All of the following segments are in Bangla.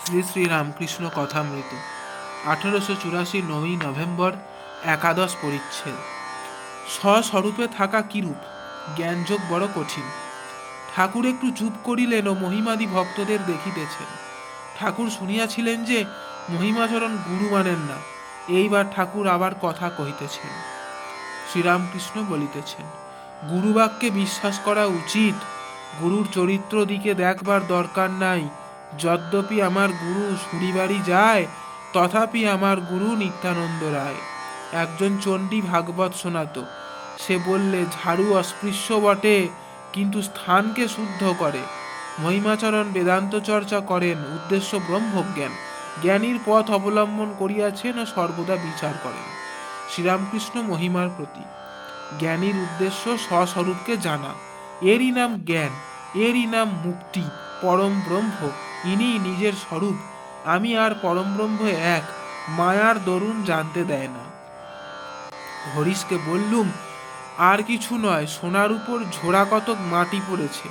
শ্রী শ্রী রামকৃষ্ণ কথামৃত 1884 9ই নভেম্বর একাদশ পরিচ্ছেদ। স্বস্বরূপে থাকা কিরূপ? জ্ঞানযোগ বড় কঠিন। ঠাকুর একটু চুপ করিলেন ও মহিমাদি ভক্তদের দেখিতেছেন। ঠাকুর শুনিয়াছিলেন যে মহিমাচরণ গুরু মানেন না। এইবার ঠাকুর আবার কথা কহিতেছেন। শ্রীরামকৃষ্ণ বলিতেছেন, গুরুবাক্যে বিশ্বাস করা উচিত। গুরুর চরিত্র দিকে দেখবার দরকার নাই। যদ্যপি আমার গুরু সুরিবাড়ি যায়, তথাপি আমার গুরু নিত্যানন্দ রায়। একজন চণ্ডী ভাগবত শোনাতো। সে বললে, ঝাড়ু অস্পৃশ্য বটে, কিন্তু স্থানকে শুদ্ধ করে। মহিমাচরণ বেদান্ত চর্চা করেন, উদ্দেশ্য ব্রহ্মজ্ঞান। জ্ঞানীর পথ অবলম্বন করিয়াছেন ও সর্বদা বিচার করেন। শ্রীরামকৃষ্ণ মহিমার প্রতি। জ্ঞানীর উদ্দেশ্য স্বস্বরূপকে জানা। এরই নাম জ্ঞান, এরই নাম মুক্তি। পরম ব্রহ্ম, ইনিই নিজের স্বরূপ। আমি আর পরম ব্রহ্ম এক, মায়ার দরুন জানতে দেয় না। হরিশকে বললুম, আর কিছু নয়, সোনার উপর ঝোড়া কতক মাটি পড়েছে,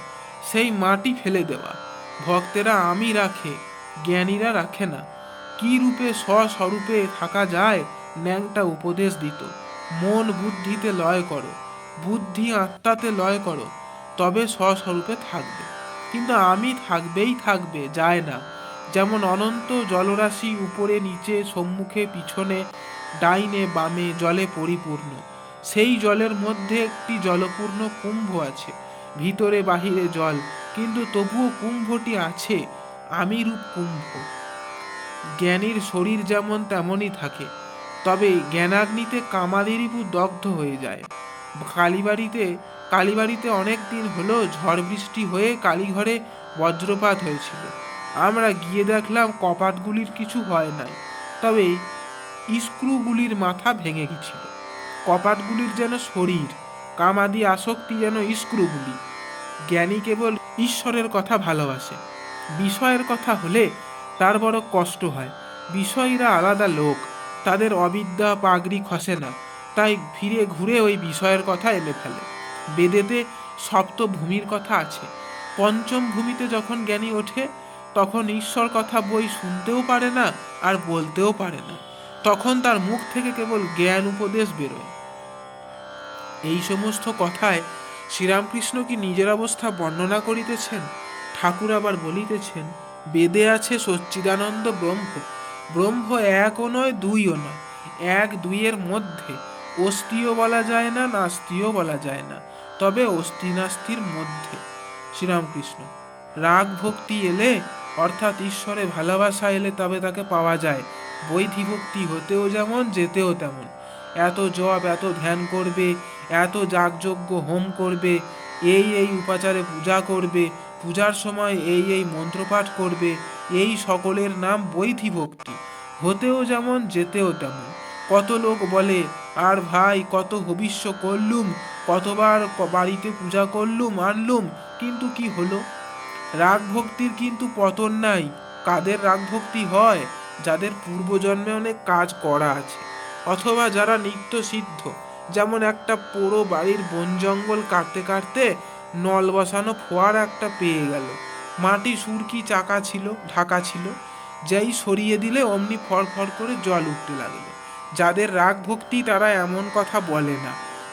সেই মাটি ফেলে দেওয়া। ভক্তেরা আমি রাখে, জ্ঞানীরা রাখে না। কি রূপে স্বস্বরূপে থাকা যায়, ন্যাংটা উপদেশ দিত। মন বুদ্ধিতে লয় করো, বুদ্ধি আত্মাতে লয় করো, তবে স্বস্বরূপে থাকবে। কিন্তু আমি থাকবেই থাকবে, যায় না। যেমন অনন্ত জলরাশি উপরে নিচে সম্মুখে পিছনে ডাইনে বামে জলে পরিপূর্ণ, সেই জলের মধ্যে একটি জলপূর্ণ কুম্ভ আছে। ভিতরে বাহিরে জল, কিন্তু তবুও কুম্ভটি আছে, আমি রূপ কুম্ভ। জ্ঞানীর শরীর যেমন তেমনই থাকে, তবে জ্ঞানাগ্নিতে কামাদেরিপু দগ্ধ হয়ে যায়। কালীবাড়িতে অনেক দিন হলো ঝড় বৃষ্টি হয়ে কালীঘরে বজ্রপাত হয়েছিল। আমরা গিয়ে দেখলাম কপাটগুলির কিছু হয় নাই, তবে স্ক্রুগুলির মাথা ভেঙে গেছিল। কপাটগুলির যেন শরীর, কামাদি আসক্তি যেন স্ক্রুগুলি। জ্ঞানী কেবল ঈশ্বরের কথা ভালোবাসে। বিষয়ের কথা হলে তার বড় কষ্ট হয়। বিষয়ীরা আলাদা লোক, তাদের অবিদ্যা পাগড়ি খসে না, তাই ফিরে ঘুরে ওই বিষয়ের কথা এনে ফেলে। বেদেতে সপ্তভূমির কথা আছে। পঞ্চম ভূমিতে যখন জ্ঞানী ওঠে, তখন ঈশ্বর কথা বই শুনতেও পারে না আর বলতেও পারে না। তখন তার মুখ থেকে কেবল জ্ঞান উপদেশ বেরোয়। এই সমস্ত কথায় শ্রীরামকৃষ্ণ কি নিজের অবস্থা বর্ণনা করিতেছেন? ঠাকুর আবার বলিতেছেন, বেদে আছে সচ্চিদানন্দ ব্রহ্ম। ব্রহ্ম একও নয়, দুইও নয়, এক দুইয়ের মধ্যে। অস্তিও বলা যায় না, নাস্তিও বলা যায় না, তবে অস্তি নাস্তির মধ্যে। শ্রীরামকৃষ্ণ, রাগ ভক্তি এলে, অর্থাৎ ঈশ্বরে ভালোবাসা এলে, তবে তাকে পাওয়া যায়। বৈধি ভক্তি হতেও যেমন, যেতেও তেমন। এত জপ, এত ধ্যান করবে, এত যাগযজ্ঞ হোম করবে, এই উপাচারে পূজা করবে, পূজার সময় এই মন্ত্রপাঠ করবে, এই সকলের নাম বৈধি ভক্তি। হতেও যেমন, যেতেও তেমন। কত লোক বলে, আর ভাই কত হবিষ্য করলুম, কতবার বাড়িতে পূজা করলুম আনলুম, কিন্তু কি হলো? রাগ ভক্তির কিন্তু পতন নাই। কাদের রাগ ভক্তি হয়? যাদের পূর্বজন্মে অনেক কাজ করা আছে, অথবা যারা নিত্য সিদ্ধ। যেমন একটা পোড়ো বাড়ির বন জঙ্গল কাটতে কাটতে নল বসানো ফোয়ারা একটা পেয়ে গেল। মাটি সুরকি ঢাকা ছিল, যেই সরিয়ে দিলে অমনি ফরফর করে জল উঠতে লাগলো। যাদের রাগ ভক্তি তারা এমন কথা বলে না।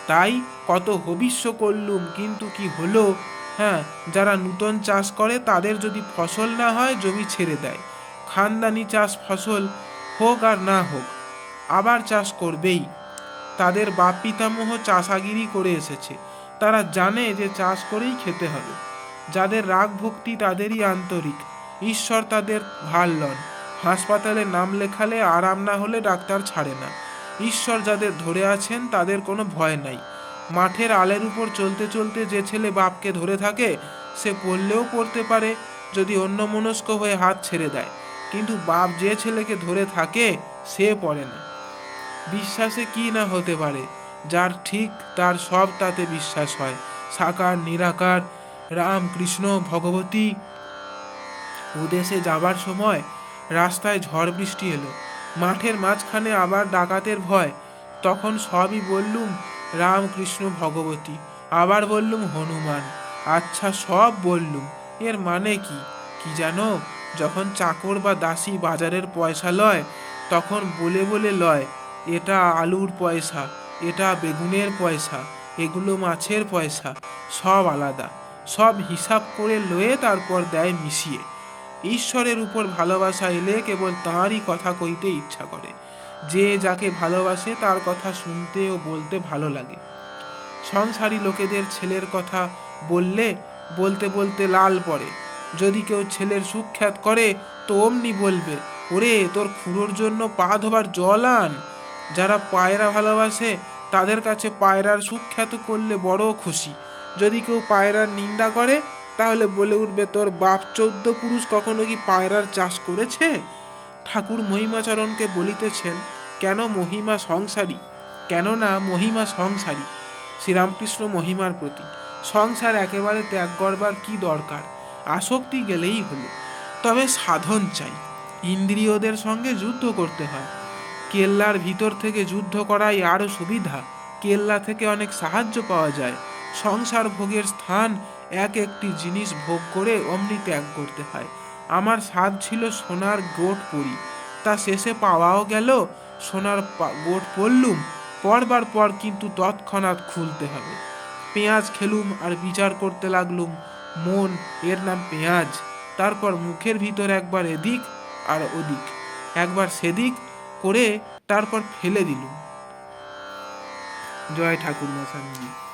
তাই কত হবিষ্য করলুম, কিন্তু কি হলো? হ্যাঁ, যারা নূতন চাষ করে তাদের যদি ফসল না হয় জমি ছেড়ে দেয়। খানদানি চাষ ফসল হোক আর না হোক, আবার চাষ করবেই। তাদের বাপ পিতামহ চাষাগিরি করে এসেছে, তারা জানে যে চাষ করেই খেতে হবে। যাদের রাগ ভক্তি তাদেরই আন্তরিক, ঈশ্বর তাদের ভার লন। হাসপাতালে নাম লেখালে আরাম না হলে ডাক্তার ছাড়ে না। ঈশ্বর যাদের ধরে আছেন তাদের কোনো ভয় নাই। মাঠের আলের উপর চলতে চলতে যে ছেলে বাপকে ধরে থাকে, সে পড়লেও পড়তে পারে যদি অন্যমনস্ক হয়ে হাত ছেড়ে দেয়, কিন্তু বাপ যে ছেলেকে ধরে থাকে সে পড়ে না। বিশ্বাসে কি না হতে পারে? যার ঠিক তার সব তাতে বিশ্বাস হয়। সাকার নিরাকার রাম কৃষ্ণ ভগবতী উদেশে যাবার সময় রাস্তায় ঝড় বৃষ্টি এলো। মাঠের মাঝখানে আবার ডাকাতের ভয়। তখন সবই বললুম রাম কৃষ্ণ ভগবতী, আবার বললুম হনুমান। আচ্ছা, সব বললুম, এর মানে কি? কি জানো? যখন চাকর বা দাসী বাজারের পয়সা লয়, তখন বলে বলে লয়, এটা আলুর পয়সা, এটা বেগুনের পয়সা, এগুলো মাছের পয়সা, সব আলাদা। সব হিসাব করে লয়ে তারপর দেয় মিশিয়ে। ঈশ্বরের উপর ভালোবাসা এলে কেবল তাঁরই কথা কইতে ইচ্ছা করে। যে যাকে ভালোবাসে তার কথা শুনতে ও বলতে ভালো লাগে। সংসারী লোকেদের ছেলের কথা বললে বলতে বলতে লাল পড়ে। যদি কেউ ছেলের সুখ্যাত করে তো অমনি বলবে, ওরে তোর খুড়োর জন্য পা ধোবার জল আন। যারা পায়রা ভালোবাসে তাদের কাছে পায়রার সুখ্যাত করলে বড় খুশি। যদি কেউ পায়রার নিন্দা করে তাহলে বলে উঠবে, তোর বাপ 14 পুরুষ কখনো কি পায়রার চাষ করেছে? ঠাকুর মহিমাচরণকে বলিতেছেন, কেন মহিমা সংসারী, কেননা মহিমা সংসারী। শ্রীরামকৃষ্ণ মহিমার প্রতি সংসার একেবারে ত্যাগ করবার কি দরকার? আসক্তি গেলেই হলো। তবে সাধন চাই। ইন্দ্রিয়দের সঙ্গে যুদ্ধ করতে হয়। কেল্লার ভিতর থেকে যুদ্ধ করাই আরও সুবিধা। কেল্লা থেকে অনেক সাহায্য পাওয়া যায়। সংসার ভোগের স্থান এক একটি জিনিস ভোগ করে অমনি ত্যাগ করতে হয়। আমার স্বাদ ছিল সোনার গোট পরি, তা শেষে পাওয়াও গেল। সোনার গোট পরলুম, পরবার পর কিন্তু তৎক্ষণাৎ খুলতে হবে। পেঁয়াজ খেলুম আর বিচার করতে লাগলুম, মন এর নাম পেঁয়াজ। তারপর মুখের ভিতর একবার এদিক আর ওদিক, একবার সেদিক করে তারপর ফেলে দিলুম। জয় ঠাকুর মশাই।